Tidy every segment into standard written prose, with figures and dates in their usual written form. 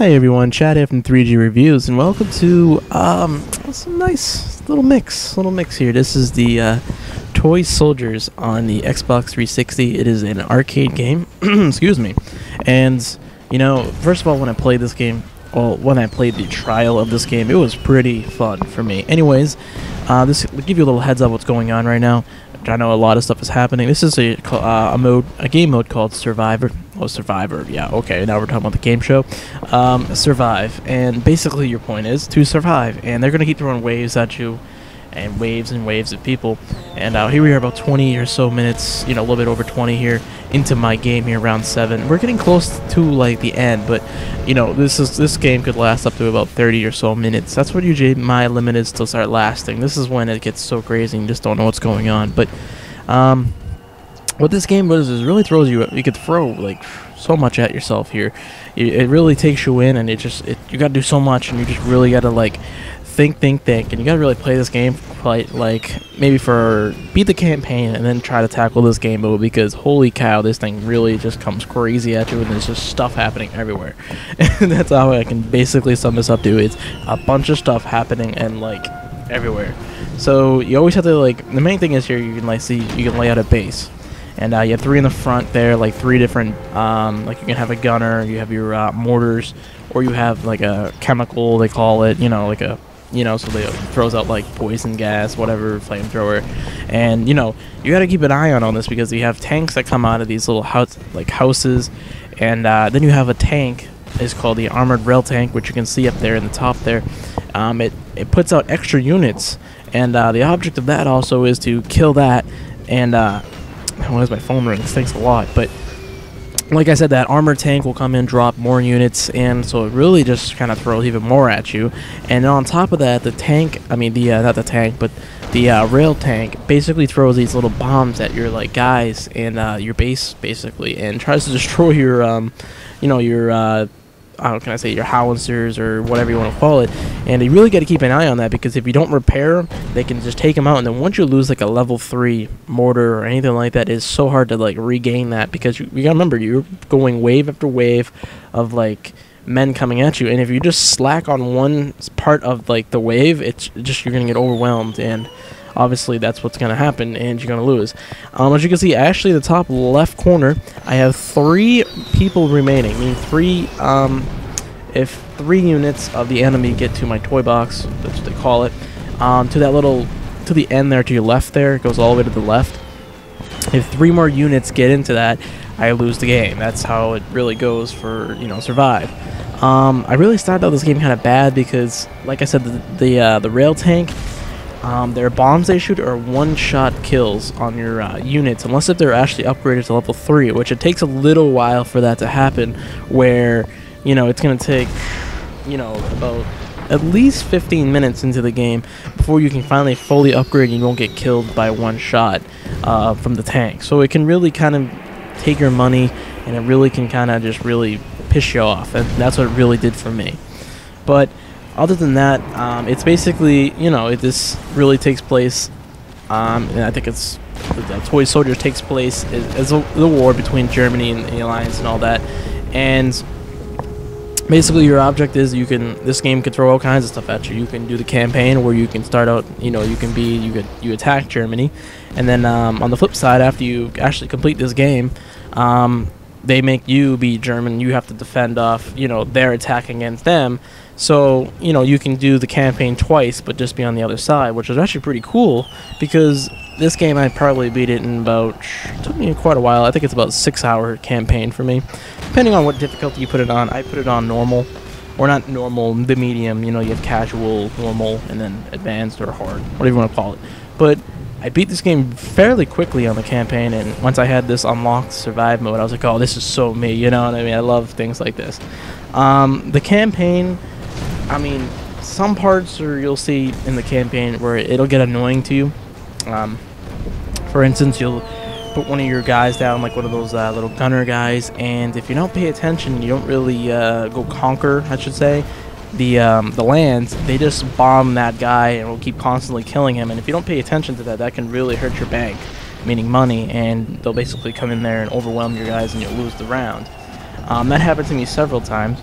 Hi everyone, Chad here from 3G Reviews, and welcome to some nice little mix here. This is the Toy Soldiers on the Xbox 360. It is an arcade game, excuse me. And you know, first of all, when I played this game, well, when I played the trial of this game, it was pretty fun for me. Anyways, this will give you a little heads up what's going on right now. I know a lot of stuff is happening. This is a game mode called Survivor. Oh, Survivor. Yeah, okay. Now we're talking about the game show. Survive, and basically your point is to survive. And they're gonna keep throwing waves at you, and waves of people. And here we are, about 20 or so minutes. You know, a little bit over 20 here into my game here, round 7. We're getting close to like the end, but you know, this game could last up to about 30 or so minutes. That's what usually my limit is to start lasting. This is when it gets so crazy and you just don't know what's going on. But what this game does is really throws you. You could throw like so much at yourself here. It really takes you in, and you got to do so much, and you just really got to like think, and you got to really play this game like maybe beat the campaign and then try to tackle this game mode, because holy cow, this thing really just comes crazy at you, and there's just stuff happening everywhere. And that's how I can basically sum this up to. It's a bunch of stuff happening and like everywhere. So you always have to like, the main thing is here you can like see, you can lay out a base. And you have 3 in the front there, like 3 different, like you can have a gunner, you have your mortars, or you have like a chemical, they call it, you know, like a, you know, so they throws out like poison gas, whatever, flamethrower. And you know, you got to keep an eye on all this, because you have tanks that come out of these little houses, and then you have a tank. It's called the armored rail tank, which you can see up there in the top there. It puts out extra units, and the object of that also is to kill that. And why is my phone ringing? Thanks a lot. But like I said, that armored tank will come in, drop more units, and so it really just kind of throws even more at you. And on top of that, the tank, I mean not the tank, but the rail tank basically throws these little bombs at your like guys and your base basically, and tries to destroy your you know, your how can I say, your howitzers or whatever you want to call it. And you really got to keep an eye on that, because if you don't repair them, they can just take them out, and then once you lose like a level 3 mortar or anything like that, it's so hard to like regain that, because you gotta remember, you're going wave after wave of like men coming at you, and if you just slack on one part of like the wave, it's just, you're gonna get overwhelmed, and obviously that's what's gonna happen, and you're gonna lose. As you can see, actually the top left corner, I have 3 people remaining, meaning 3 if 3 units of the enemy get to my toy box, that's what they call it, to that little, to the end there, to your left there, it goes all the way to the left. If 3 more units get into that, I lose the game. That's how it really goes for, you know, Survive. I really started out this game kind of bad, because like I said, the rail tank, their bombs they shoot are one-shot kills on your units, unless if they're actually upgraded to level 3, which it takes a little while for that to happen, where, you know, it's going to take, you know, about at least 15 minutes into the game before you can finally fully upgrade and you won't get killed by one shot from the tank. So it can really kind of take your money, and it really can kind of just really piss you off, and that's what it really did for me. But other than that, it's basically, you know, this really takes place, and I think it's, the Toy Soldiers takes place as the war between Germany and the Alliance and all that. And basically your object is, this game can throw all kinds of stuff at you. You can do the campaign where you can start out, you know, you attack Germany, and then on the flip side, after you actually complete this game, they make you be German. You have to defend off, you know, their attack against them. So, you know, you can do the campaign twice, but just be on the other side, which is actually pretty cool, because this game I probably beat it in about, it took me quite a while. I think it's about a 6-hour campaign for me, depending on what difficulty you put it on. I put it on normal, or not normal, the medium. You know, you have casual, normal, and then advanced or hard, whatever you want to call it. But I beat this game fairly quickly on the campaign, and once I had this unlocked Survive mode, I was like, oh, this is so me, you know what I mean? I love things like this. The campaign, I mean, some parts you'll see in the campaign where it'll get annoying to you. For instance, you'll put one of your guys down, like one of those little gunner guys, and if you don't pay attention, you don't really go conquer, I should say, the lands. They just bomb that guy and will keep constantly killing him, and if you don't pay attention to that, that can really hurt your bank, meaning money, and they'll basically come in there and overwhelm your guys, and you'll lose the round. That happened to me several times.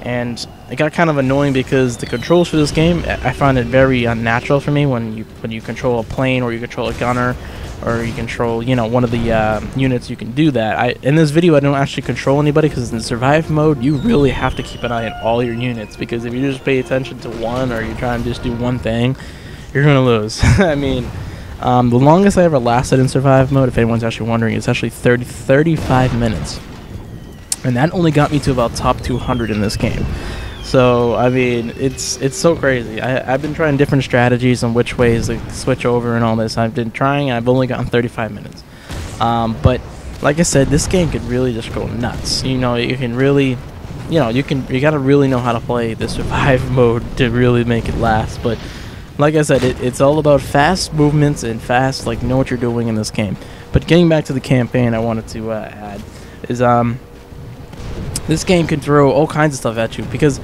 and it got kind of annoying because the controls for this game, I found it very unnatural for me when you control a plane, or you control a gunner, or you control, you know, one of the units. You can do that. In this video I don't actually control anybody, because in survive mode you really have to keep an eye on all your units, because if you just pay attention to one, or you try and just do one thing, you're gonna lose. I mean, the longest I ever lasted in survive mode, if anyone's actually wondering, is actually 35 minutes. And that only got me to about top 200 in this game. So, I mean, it's so crazy. I've been trying different strategies on which ways to switch over and all this. I've been trying, and I've only gotten 35 minutes. But, like I said, this game could really just go nuts. You know, you can really, you know, you gotta really know how to play the survive mode to really make it last. But, like I said, it's all about fast movements and fast, like, know what you're doing in this game. But getting back to the campaign, I wanted to add is, this game can throw all kinds of stuff at you, because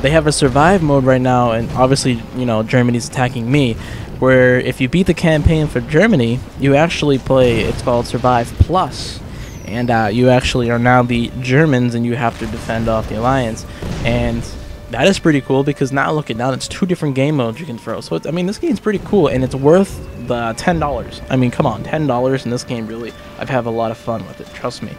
they have a survive mode right now, and obviously, you know, Germany's attacking me, where if you beat the campaign for Germany, you actually play, it's called Survive Plus, and you actually are now the Germans, and you have to defend off the Alliance, and that is pretty cool, because now look at now, it's 2 different game modes you can throw. So I mean, this game's pretty cool, and it's worth the $10. I mean, come on, $10 in this game, really, I've had a lot of fun with it, trust me.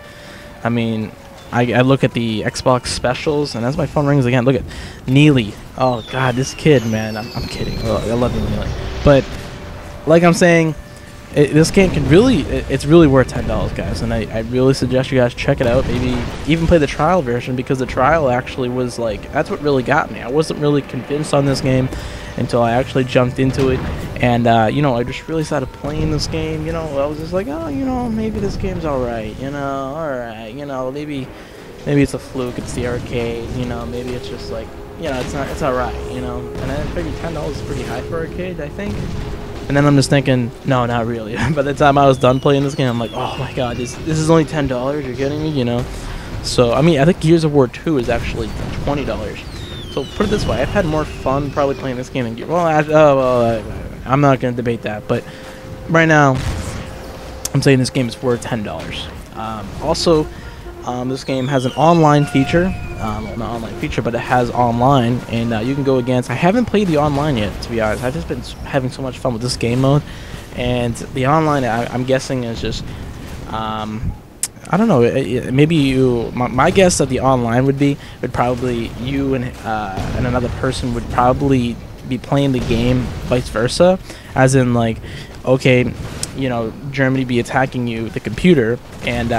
I mean, I look at the Xbox specials, and as my phone rings again, look at Neely. Oh god, this kid, man, I'm kidding. Oh, I love you, Neely. But like I'm saying, this game can really, it's really worth $10, guys, and I really suggest you guys check it out. Maybe even play the trial version, because the trial actually was like, that's what really got me. I wasn't really convinced on this game until I actually jumped into it, and you know, I just really started playing this game. You know, I was just like, oh, you know, maybe this game's alright, you know, alright, you know, maybe it's a fluke, it's the arcade, you know, maybe it's just like, you know, it's alright, you know, and I figured $10 is pretty high for arcade, I think. And then I'm just thinking, no, not really. By the time I was done playing this game, I'm like, oh my god, this is only $10, you're kidding me, you know. So I mean, I think Gears of War 2 is actually $20. So put it this way, I've had more fun probably playing this game than Gears. Well, I'm not going to debate that, but right now, I'm saying this game is worth $10. Also, this game has an online feature. Well, not online feature, but it has online, and you can go against. I haven't played the online yet, to be honest. I've just been having so much fun with this game mode, and the online, I'm guessing, is just, I don't know. Maybe you. My guess of the online would probably you and another person would probably be playing the game, vice versa, as in like, okay, you know, Germany be attacking you, the computer, and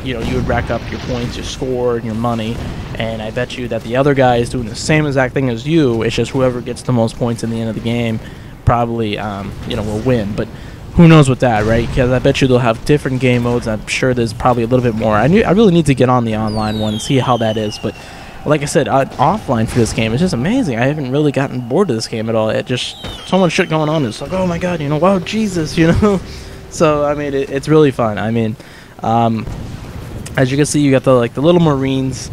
you know, you would rack up your points, your score, and your money, and I bet you that the other guy is doing the same exact thing as you. It's just whoever gets the most points in the end of the game probably, you know, will win. But who knows with that, right? Because I bet you they'll have different game modes. I'm sure there's probably a little bit more. I really need to get on the online one and see how that is. But like I said, offline for this game, it's just amazing. I haven't really gotten bored of this game at all. It just, so much shit going on. It's like, oh my god, you know, wow, Jesus, you know. So I mean, it's really fun. I mean, as you can see, you got the little Marines.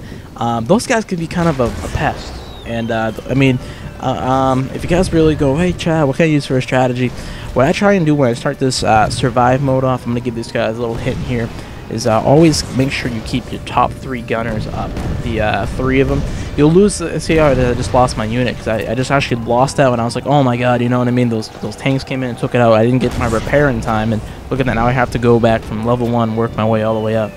Those guys can be kind of a pest. And I mean, if you guys really go, hey Chad, what can I use for a strategy? What I try and do when I start this survive mode off, I'm gonna give these guys a little hint here, is always make sure you keep your top 3 gunners up. The 3 of them. You'll lose. See how I just lost my unit, because I just actually lost that when I was like, oh my god, you know what I mean? Those tanks came in and took it out. I didn't get my repair in time, and look at that. Now I have to go back from level 1, work my way all the way up.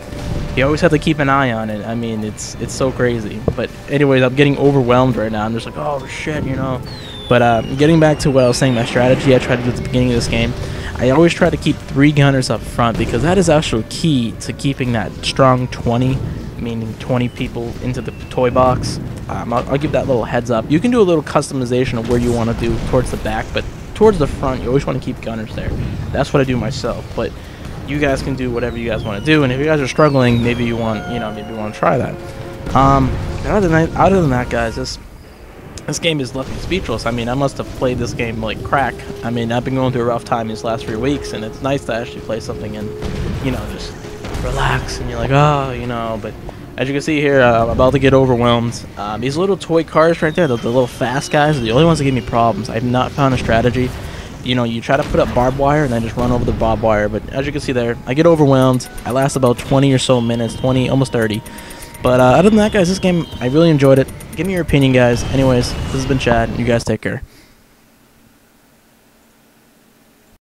You always have to keep an eye on it. I mean, it's so crazy. But anyways, I'm getting overwhelmed right now. I'm just like, oh shit, you know. But getting back to what I was saying, my strategy I tried to do at the beginning of this game, I always try to keep 3 gunners up front, because that is actually key to keeping that strong 20, meaning 20 people into the toy box. I'll give that little heads up. You can do a little customization of where you want to do towards the back, but towards the front, you always want to keep gunners there. That's what I do myself. But you guys can do whatever you guys want to do, and if you guys are struggling, maybe you want, you know, maybe you want to try that. Other than that, guys, this game has left me speechless. I mean, I must have played this game like crack. I mean, I've been going through a rough time these last 3 weeks, and it's nice to actually play something and, you know, just relax, and you're like, oh, you know. But as you can see here, I'm about to get overwhelmed. These little toy cars right there, the little fast guys, are the only ones that give me problems. I've not found a strategy. You know, you try to put up barbed wire and then just run over the barbed wire, but as you can see there, I get overwhelmed. I last about 20 or so minutes, 20, almost 30. But other than that, guys, this game, I really enjoyed it. Give me your opinion, guys. Anyways, this has been Chad. You guys take care.